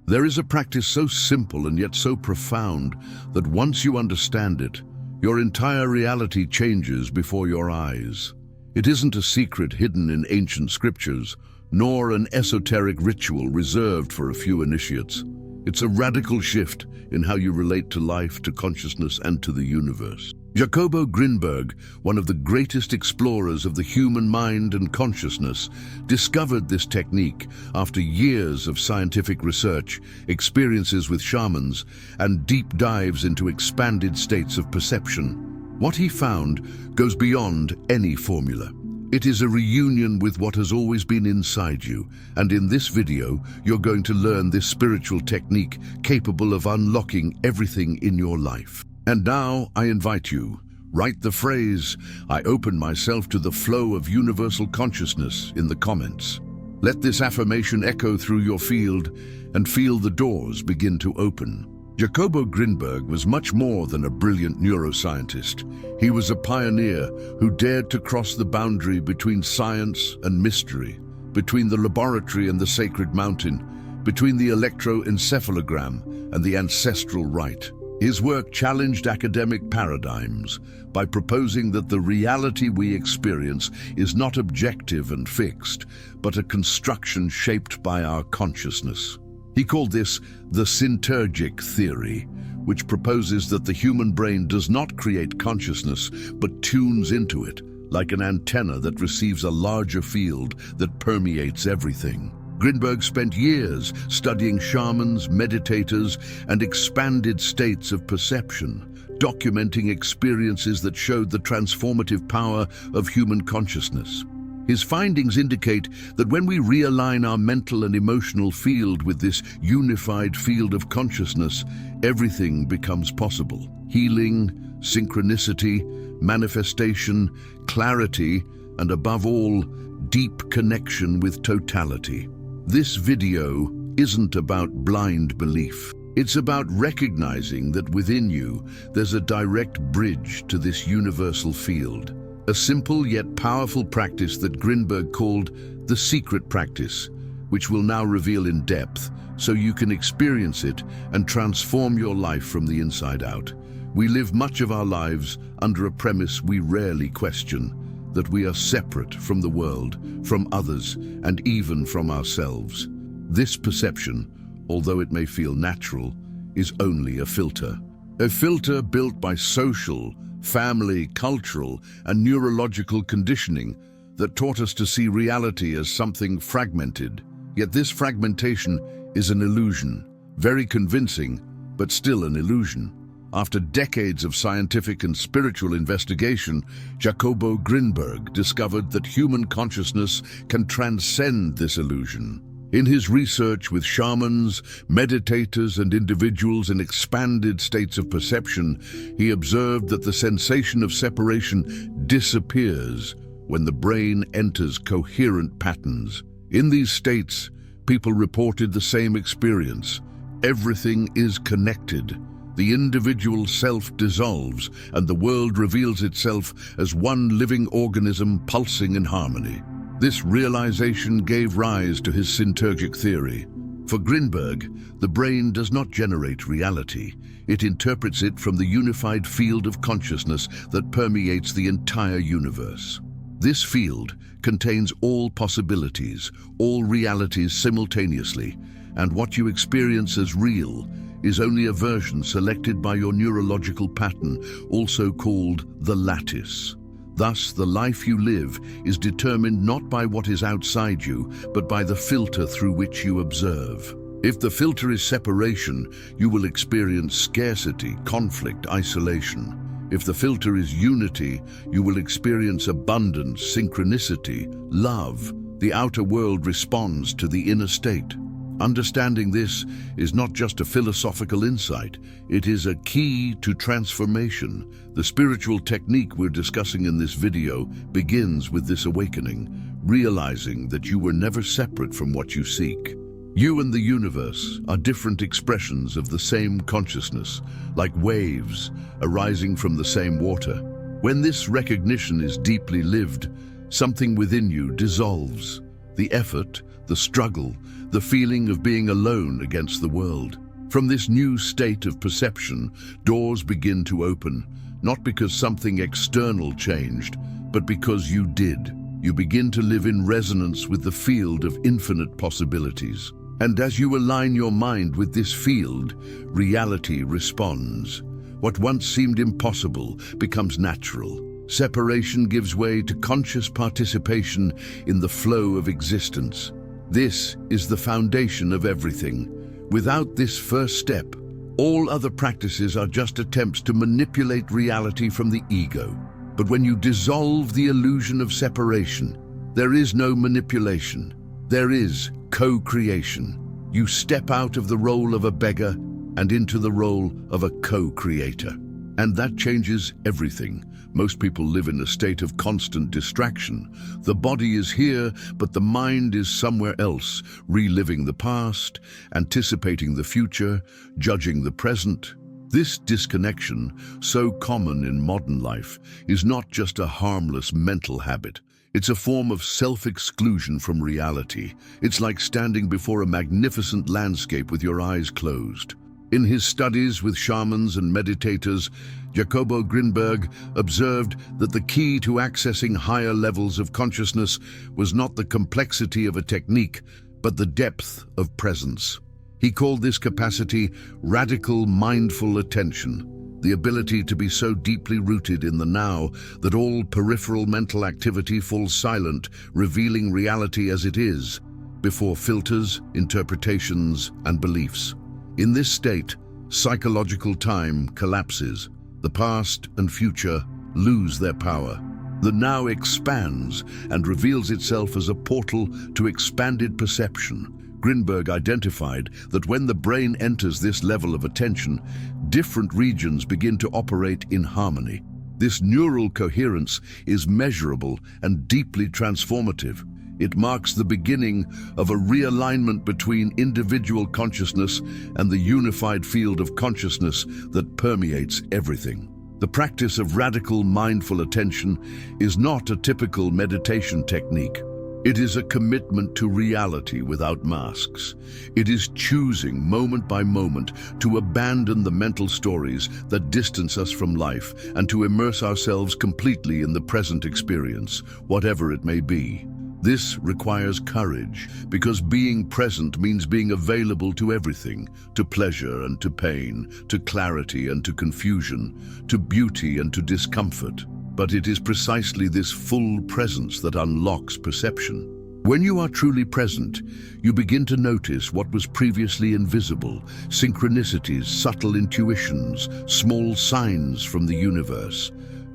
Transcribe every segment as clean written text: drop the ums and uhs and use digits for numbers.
There is a practice so simple and yet so profound that once you understand it, your entire reality changes before your eyes. It isn't a secret hidden in ancient scriptures, nor an esoteric ritual reserved for a few initiates. It's a radical shift in how you relate to life, to consciousness, and to the universe. Jacobo Grinberg, one of the greatest explorers of the human mind and consciousness, discovered this technique after years of scientific research, experiences with shamans, and deep dives into expanded states of perception. What he found goes beyond any formula. It is a reunion with what has always been inside you, and in this video, you're going to learn this spiritual technique capable of unlocking everything in your life. And now, I invite you, write the phrase, "I open myself to the flow of universal consciousness," in the comments. Let this affirmation echo through your field and feel the doors begin to open. Jacobo Grinberg was much more than a brilliant neuroscientist. He was a pioneer who dared to cross the boundary between science and mystery, between the laboratory and the sacred mountain, between the electroencephalogram and the ancestral rite. His work challenged academic paradigms by proposing that the reality we experience is not objective and fixed, but a construction shaped by our consciousness. He called this the synergic theory, which proposes that the human brain does not create consciousness, but tunes into it, like an antenna that receives a larger field that permeates everything. Grinberg spent years studying shamans, meditators, and expanded states of perception, documenting experiences that showed the transformative power of human consciousness. His findings indicate that when we realign our mental and emotional field with this unified field of consciousness, everything becomes possible. Healing, synchronicity, manifestation, clarity, and above all, deep connection with totality. This video isn't about blind belief. It's about recognizing that within you, there's a direct bridge to this universal field. A simple yet powerful practice that Grinberg called the secret practice, which we'll now reveal in depth so you can experience it and transform your life from the inside out. We live much of our lives under a premise we rarely question, that we are separate from the world, from others, and even from ourselves. This perception, although it may feel natural, is only a filter. A filter built by social, family, cultural, and neurological conditioning that taught us to see reality as something fragmented. Yet this fragmentation is an illusion, very convincing, but still an illusion. After decades of scientific and spiritual investigation, Jacobo Grinberg discovered that human consciousness can transcend this illusion. In his research with shamans, meditators, and individuals in expanded states of perception, he observed that the sensation of separation disappears when the brain enters coherent patterns. In these states, people reported the same experience. Everything is connected. The individual self dissolves, and the world reveals itself as one living organism pulsing in harmony. This realization gave rise to his synergic theory. For Grinberg, the brain does not generate reality. It interprets it from the unified field of consciousness that permeates the entire universe. This field contains all possibilities, all realities simultaneously, and what you experience as real is only a version selected by your neurological pattern, also called the lattice. Thus, the life you live is determined not by what is outside you, but by the filter through which you observe. If the filter is separation, you will experience scarcity, conflict, isolation. If the filter is unity, you will experience abundance, synchronicity, love. The outer world responds to the inner state. Understanding this is not just a philosophical insight, it is a key to transformation. The spiritual technique we're discussing in this video begins with this awakening, realizing that you were never separate from what you seek. You and the universe are different expressions of the same consciousness, like waves arising from the same water. When this recognition is deeply lived, something within you dissolves. the effort, the struggle, the feeling of being alone against the world. From this new state of perception, doors begin to open, not because something external changed, but because you did. You begin to live in resonance with the field of infinite possibilities. And as you align your mind with this field, reality responds. What once seemed impossible becomes natural. Separation gives way to conscious participation in the flow of existence. This is the foundation of everything. Without this first step, all other practices are just attempts to manipulate reality from the ego. But when you dissolve the illusion of separation, there is no manipulation. There is co-creation. You step out of the role of a beggar and into the role of a co-creator. And that changes everything. Most people live in a state of constant distraction. The body is here, but the mind is somewhere else, reliving the past, anticipating the future, judging the present. This disconnection, so common in modern life, is not just a harmless mental habit. It's a form of self-exclusion from reality. It's like standing before a magnificent landscape with your eyes closed. In his studies with shamans and meditators, Jacobo Grinberg observed that the key to accessing higher levels of consciousness was not the complexity of a technique, but the depth of presence. He called this capacity radical mindful attention, the ability to be so deeply rooted in the now that all peripheral mental activity falls silent, revealing reality as it is, before filters, interpretations, and beliefs. In this state, psychological time collapses. The past and future lose their power. The now expands and reveals itself as a portal to expanded perception. Grinberg identified that when the brain enters this level of attention, different regions begin to operate in harmony. This neural coherence is measurable and deeply transformative. It marks the beginning of a realignment between individual consciousness and the unified field of consciousness that permeates everything. The practice of radical mindful attention is not a typical meditation technique. It is a commitment to reality without masks. It is choosing moment by moment to abandon the mental stories that distance us from life and to immerse ourselves completely in the present experience, whatever it may be. This requires courage, because being present means being available to everything, to pleasure and to pain, to clarity and to confusion, to beauty and to discomfort. But it is precisely this full presence that unlocks perception. When you are truly present, you begin to notice what was previously invisible, synchronicities, subtle intuitions, small signs from the universe.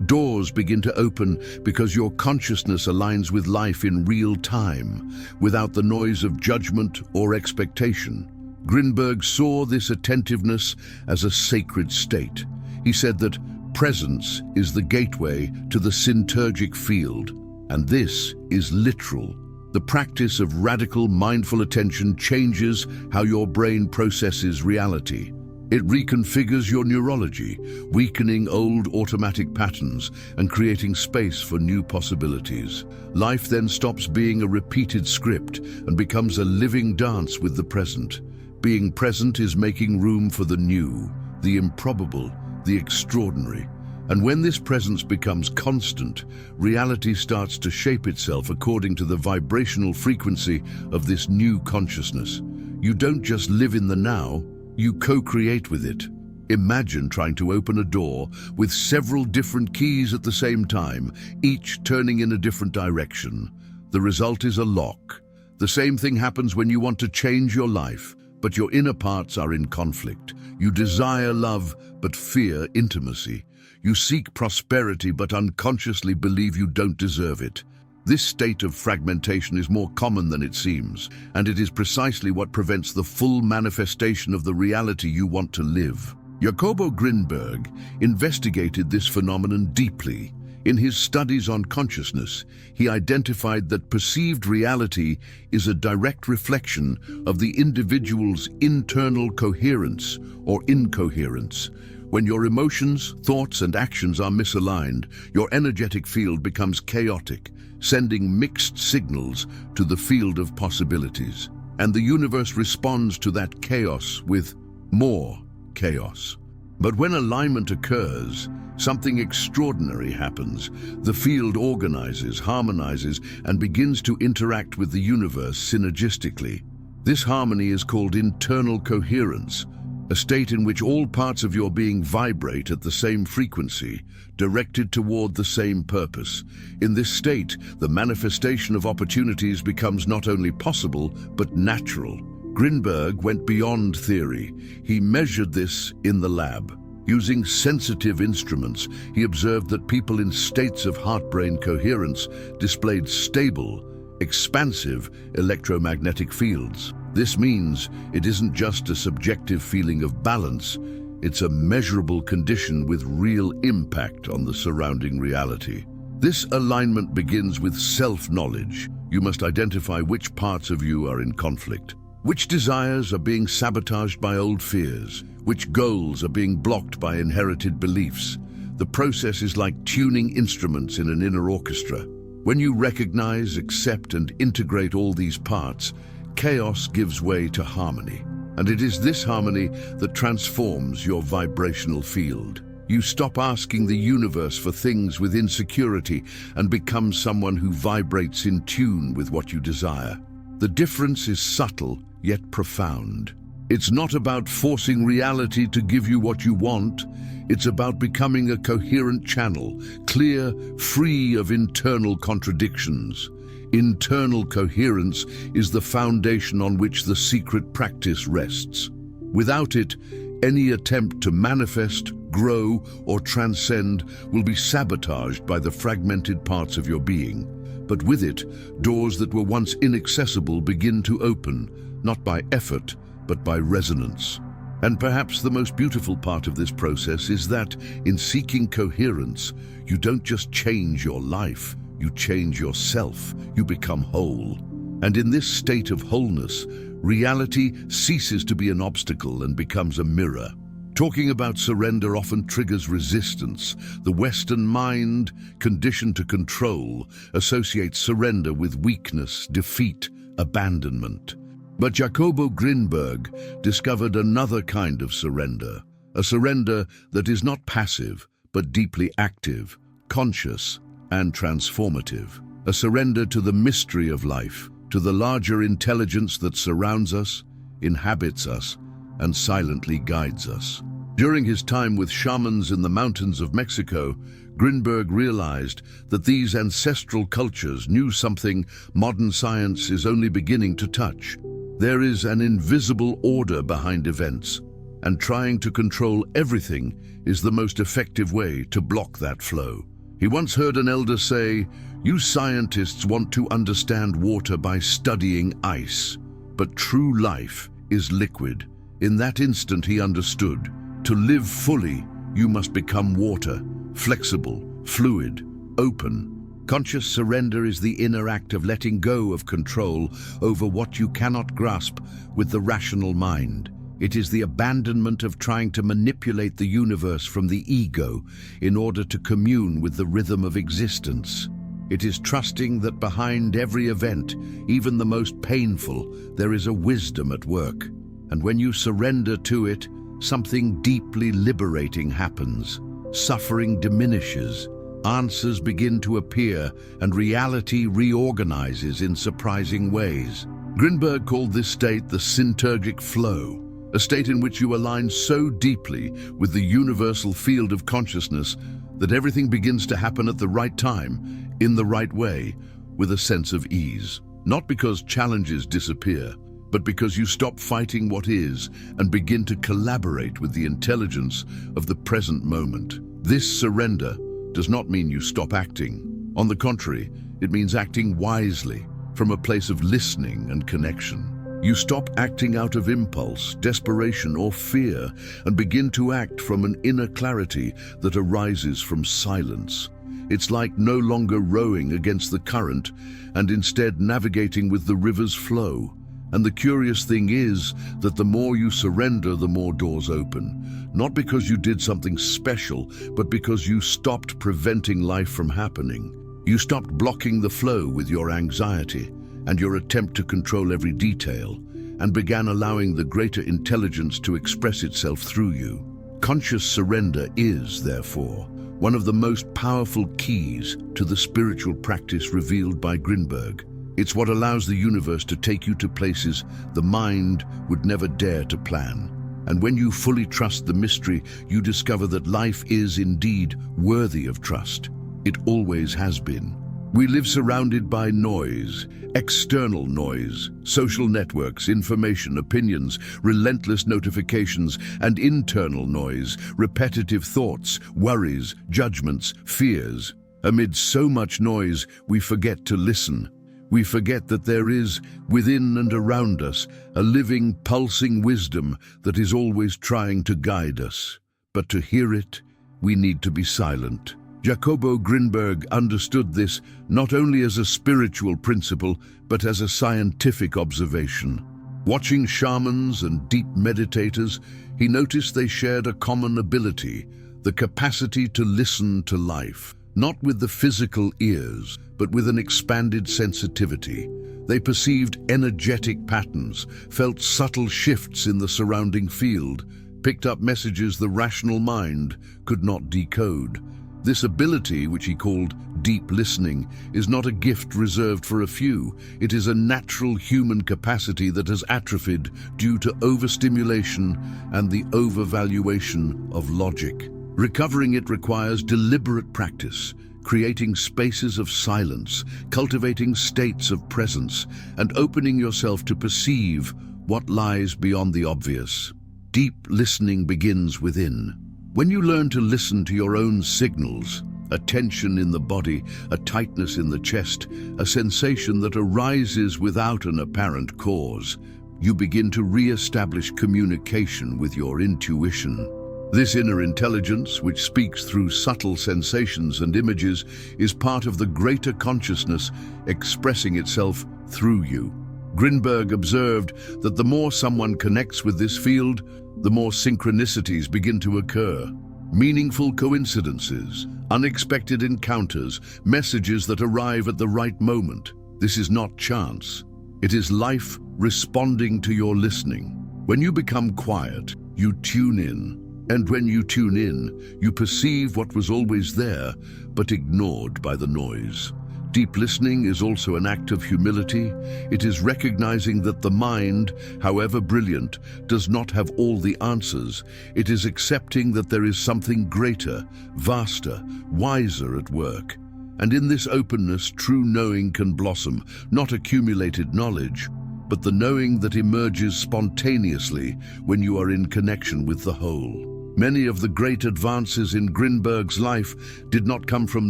Doors begin to open because your consciousness aligns with life in real time, without the noise of judgment or expectation. Grinberg saw this attentiveness as a sacred state. He said that presence is the gateway to the synergic field, and this is literal. The practice of radical mindful attention changes how your brain processes reality. It reconfigures your neurology, weakening old automatic patterns and creating space for new possibilities. Life then stops being a repeated script and becomes a living dance with the present. Being present is making room for the new, the improbable, the extraordinary. And when this presence becomes constant, reality starts to shape itself according to the vibrational frequency of this new consciousness. You don't just live in the now, you co-create with it. Imagine trying to open a door with several different keys at the same time, each turning in a different direction. The result is a lock. The same thing happens when you want to change your life, but your inner parts are in conflict. You desire love, but fear intimacy. You seek prosperity, but unconsciously believe you don't deserve it. This state of fragmentation is more common than it seems, and it is precisely what prevents the full manifestation of the reality you want to live. Jacobo Grinberg investigated this phenomenon deeply. In his studies on consciousness, he identified that perceived reality is a direct reflection of the individual's internal coherence or incoherence. When your emotions, thoughts, and actions are misaligned, your energetic field becomes chaotic, sending mixed signals to the field of possibilities. And the universe responds to that chaos with more chaos. But when alignment occurs, something extraordinary happens. The field organizes, harmonizes, and begins to interact with the universe synergistically. This harmony is called internal coherence, a state in which all parts of your being vibrate at the same frequency, directed toward the same purpose. In this state, the manifestation of opportunities becomes not only possible, but natural. Grinberg went beyond theory. He measured this in the lab. Using sensitive instruments, he observed that people in states of heart-brain coherence displayed stable, expansive electromagnetic fields. This means it isn't just a subjective feeling of balance, it's a measurable condition with real impact on the surrounding reality. This alignment begins with self-knowledge. You must identify which parts of you are in conflict, which desires are being sabotaged by old fears, which goals are being blocked by inherited beliefs. The process is like tuning instruments in an inner orchestra. When you recognize, accept, and integrate all these parts, chaos gives way to harmony. And it is this harmony that transforms your vibrational field. You stop asking the universe for things with insecurity and become someone who vibrates in tune with what you desire. The difference is subtle, yet profound. It's not about forcing reality to give you what you want. It's about becoming a coherent channel, clear, free of internal contradictions. Internal coherence is the foundation on which the secret practice rests. Without it, any attempt to manifest, grow, or transcend will be sabotaged by the fragmented parts of your being. But with it, doors that were once inaccessible begin to open, not by effort, but by resonance. And perhaps the most beautiful part of this process is that, in seeking coherence, you don't just change your life, you change yourself, you become whole. And in this state of wholeness, reality ceases to be an obstacle and becomes a mirror. Talking about surrender often triggers resistance. The Western mind, conditioned to control, associates surrender with weakness, defeat, abandonment. But Jacobo Grinberg discovered another kind of surrender, a surrender that is not passive, but deeply active, conscious, and transformative. A surrender to the mystery of life, to the larger intelligence that surrounds us, inhabits us, and silently guides us. During his time with shamans in the mountains of Mexico, Grinberg realized that these ancestral cultures knew something modern science is only beginning to touch. There is an invisible order behind events, and trying to control everything is the most effective way to block that flow. He once heard an elder say, "You scientists want to understand water by studying ice, but true life is liquid." In that instant he understood, to live fully, you must become water, flexible, fluid, open. Conscious surrender is the inner act of letting go of control over what you cannot grasp with the rational mind. It is the abandonment of trying to manipulate the universe from the ego in order to commune with the rhythm of existence. It is trusting that behind every event, even the most painful, there is a wisdom at work. And when you surrender to it, something deeply liberating happens. Suffering diminishes, answers begin to appear, and reality reorganizes in surprising ways. Grinberg called this state the synergic flow, a state in which you align so deeply with the universal field of consciousness that everything begins to happen at the right time, in the right way, with a sense of ease. Not because challenges disappear, but because you stop fighting what is and begin to collaborate with the intelligence of the present moment. This surrender does not mean you stop acting. On the contrary, it means acting wisely, from a place of listening and connection. You stop acting out of impulse, desperation, or fear, and begin to act from an inner clarity that arises from silence. It's like no longer rowing against the current and instead navigating with the river's flow. And the curious thing is that the more you surrender, the more doors open. Not because you did something special, but because you stopped preventing life from happening. You stopped blocking the flow with your anxiety and your attempt to control every detail, and began allowing the greater intelligence to express itself through you. Conscious surrender is, therefore, one of the most powerful keys to the spiritual practice revealed by Grinberg. It's what allows the universe to take you to places the mind would never dare to plan. And when you fully trust the mystery, you discover that life is indeed worthy of trust. It always has been. We live surrounded by noise, external noise, social networks, information, opinions, relentless notifications, and internal noise, repetitive thoughts, worries, judgments, fears. Amid so much noise, we forget to listen. We forget that there is, within and around us, a living, pulsing wisdom that is always trying to guide us. But to hear it, we need to be silent. Jacobo Grinberg understood this not only as a spiritual principle, but as a scientific observation. Watching shamans and deep meditators, he noticed they shared a common ability, the capacity to listen to life, not with the physical ears, but with an expanded sensitivity. They perceived energetic patterns, felt subtle shifts in the surrounding field, picked up messages the rational mind could not decode. This ability, which he called deep listening, is not a gift reserved for a few. It is a natural human capacity that has atrophied due to overstimulation and the overvaluation of logic. Recovering it requires deliberate practice, creating spaces of silence, cultivating states of presence, and opening yourself to perceive what lies beyond the obvious. Deep listening begins within. When you learn to listen to your own signals, a tension in the body, a tightness in the chest, a sensation that arises without an apparent cause, you begin to re-establish communication with your intuition. This inner intelligence, which speaks through subtle sensations and images, is part of the greater consciousness expressing itself through you. Grinberg observed that the more someone connects with this field, the more synchronicities begin to occur. Meaningful coincidences, unexpected encounters, messages that arrive at the right moment. This is not chance. It is life responding to your listening. When you become quiet, you tune in. And when you tune in, you perceive what was always there, but ignored by the noise. Deep listening is also an act of humility. It is recognizing that the mind, however brilliant, does not have all the answers. It is accepting that there is something greater, vaster, wiser at work. And in this openness, true knowing can blossom, not accumulated knowledge, but the knowing that emerges spontaneously when you are in connection with the whole. Many of the great advances in Grinberg's life did not come from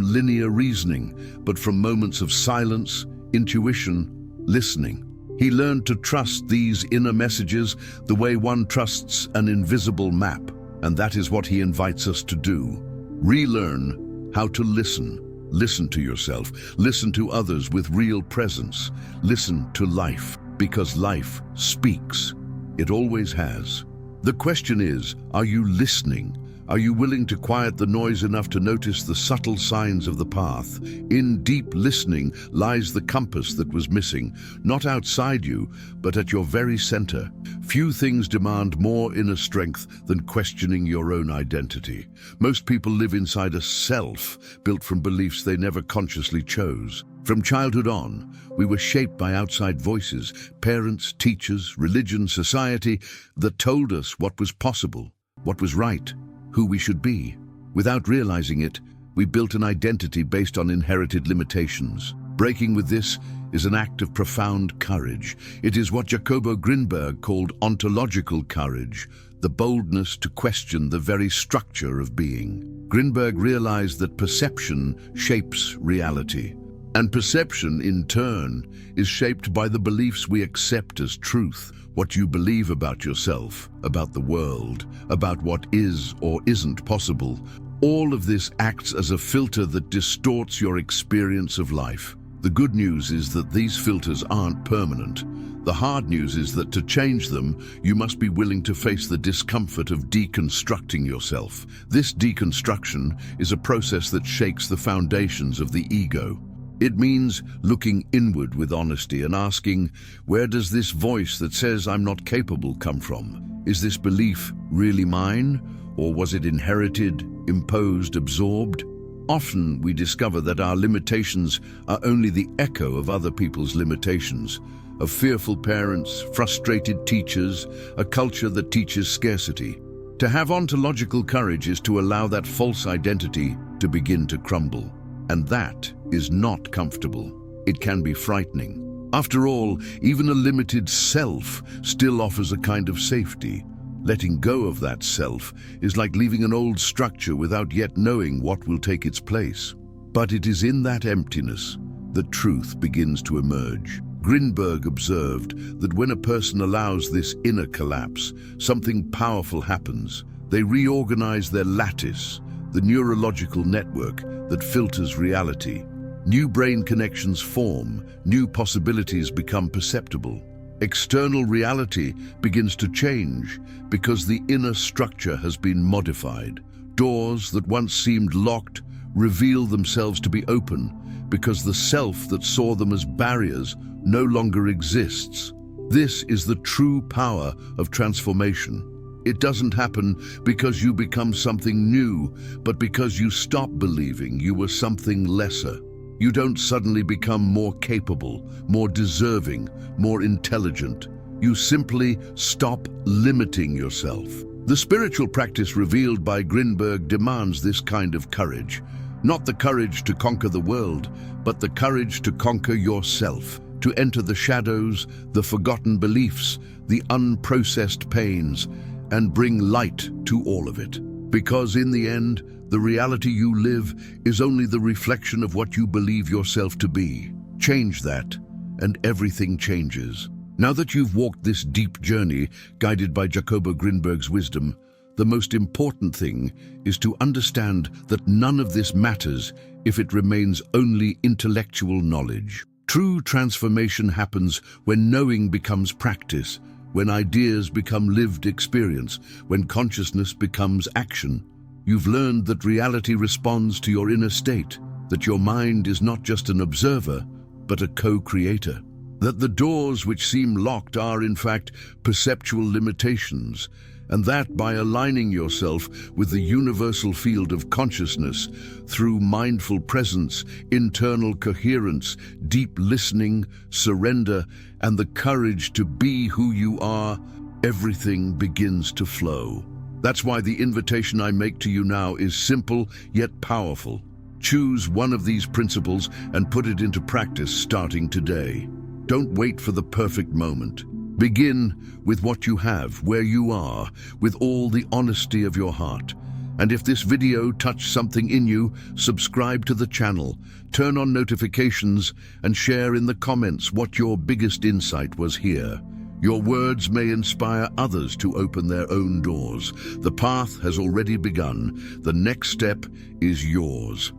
linear reasoning, but from moments of silence, intuition, listening. He learned to trust these inner messages the way one trusts an invisible map, and that is what he invites us to do. Relearn how to listen. Listen to yourself. Listen to others with real presence. Listen to life, because life speaks. It always has. The question is, are you listening? Are you willing to quiet the noise enough to notice the subtle signs of the path? In deep listening lies the compass that was missing, not outside you, but at your very center. Few things demand more inner strength than questioning your own identity. Most people live inside a self built from beliefs they never consciously chose. From childhood on, we were shaped by outside voices, parents, teachers, religion, society, that told us what was possible, what was right, who we should be. Without realizing it, we built an identity based on inherited limitations. Breaking with this is an act of profound courage. It is what Jacobo Grinberg called ontological courage, the boldness to question the very structure of being. Grinberg realized that perception shapes reality. And perception, in turn, is shaped by the beliefs we accept as truth, what you believe about yourself, about the world, about what is or isn't possible. All of this acts as a filter that distorts your experience of life. The good news is that these filters aren't permanent. The hard news is that to change them, you must be willing to face the discomfort of deconstructing yourself. This deconstruction is a process that shakes the foundations of the ego. It means looking inward with honesty and asking, where does this voice that says I'm not capable come from? Is this belief really mine, or was it inherited, imposed, absorbed? Often we discover that our limitations are only the echo of other people's limitations, of fearful parents, frustrated teachers, a culture that teaches scarcity. To have ontological courage is to allow that false identity to begin to crumble. And that is not comfortable. It can be frightening. After all, even a limited self still offers a kind of safety. Letting go of that self is like leaving an old structure without yet knowing what will take its place. But it is in that emptiness that truth begins to emerge. Grinberg observed that when a person allows this inner collapse, something powerful happens. They reorganize their lattice, the neurological network that filters reality. New brain connections form, new possibilities become perceptible. External reality begins to change because the inner structure has been modified. Doors that once seemed locked reveal themselves to be open because the self that saw them as barriers no longer exists. This is the true power of transformation. It doesn't happen because you become something new, but because you stop believing you were something lesser. You don't suddenly become more capable, more deserving, more intelligent. You simply stop limiting yourself. The spiritual practice revealed by Grinberg demands this kind of courage. Not the courage to conquer the world, but the courage to conquer yourself, to enter the shadows, the forgotten beliefs, the unprocessed pains, and bring light to all of it. Because in the end, the reality you live is only the reflection of what you believe yourself to be. Change that, and everything changes. Now that you've walked this deep journey, guided by Jacobo Grinberg's wisdom, the most important thing is to understand that none of this matters if it remains only intellectual knowledge. True transformation happens when knowing becomes practice, when ideas become lived experience, when consciousness becomes action. You've learned that reality responds to your inner state, that your mind is not just an observer, but a co-creator, that the doors which seem locked are in fact perceptual limitations, and that by aligning yourself with the universal field of consciousness through mindful presence, internal coherence, deep listening, surrender, and the courage to be who you are, everything begins to flow. That's why the invitation I make to you now is simple yet powerful. Choose one of these principles and put it into practice starting today. Don't wait for the perfect moment. Begin with what you have, where you are, with all the honesty of your heart. And if this video touched something in you, subscribe to the channel, turn on notifications, and share in the comments what your biggest insight was here. Your words may inspire others to open their own doors. The path has already begun. The next step is yours.